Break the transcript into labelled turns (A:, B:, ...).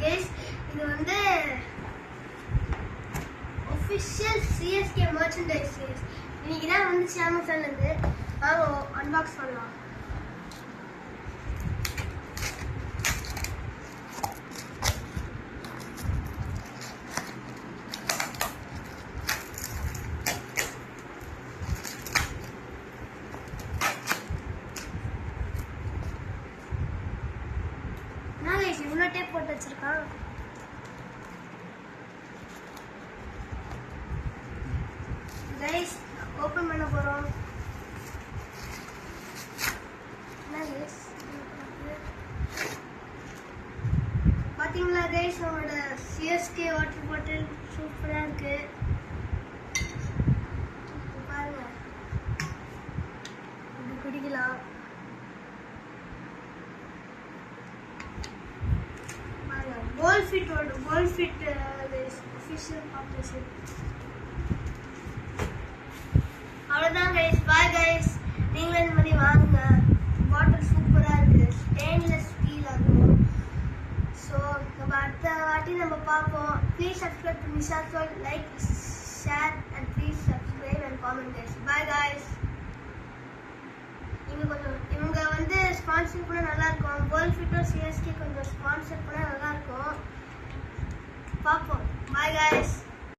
A: Guys. இது வந்து official CSK merchandise guys. இன்னைக்கு தான் வந்து Amazonல இருந்து அன்பாக்ஸ் பண்ணலாம். இவ்வளோ டேப் போட்டு வச்சிருக்கான். கைஸ் ஓப்பன் பண்ண போறோம். பாத்தீங்களா கைஸ், நம்மளோட CSK வாட்டர் பாட்டில் சூப்பரா இருக்கு. பாருங்க, இப்படி குடிக்கலாம். Goldfit official partnership. அவ்வளோதான் கைஸ், பாய் கைஸ். நீங்களும் இந்த மாதிரி வாங்குங்க. பாட்டில் சூப்பராக இருக்கு, ஸ்டெயின்லெஸ் ஸ்டீல் ஆகும். ஸோ நம்ம அடுத்த வாட்டி நம்ம பார்ப்போம். ப்ளீஸ் சப்ஸ்கிரைப் டு மிஷா சோல், like, share and please subscribe and comment guys. Bye guys. இவங்க வந்து ஸ்பான்சர் பண்ண நல்லா இருக்கும். கோல்ஃபிட்டோ CSK கொஞ்சம் ஸ்பான்சர் பண்ண நல்லா இருக்கும். பார்ப்போம். Bye guys.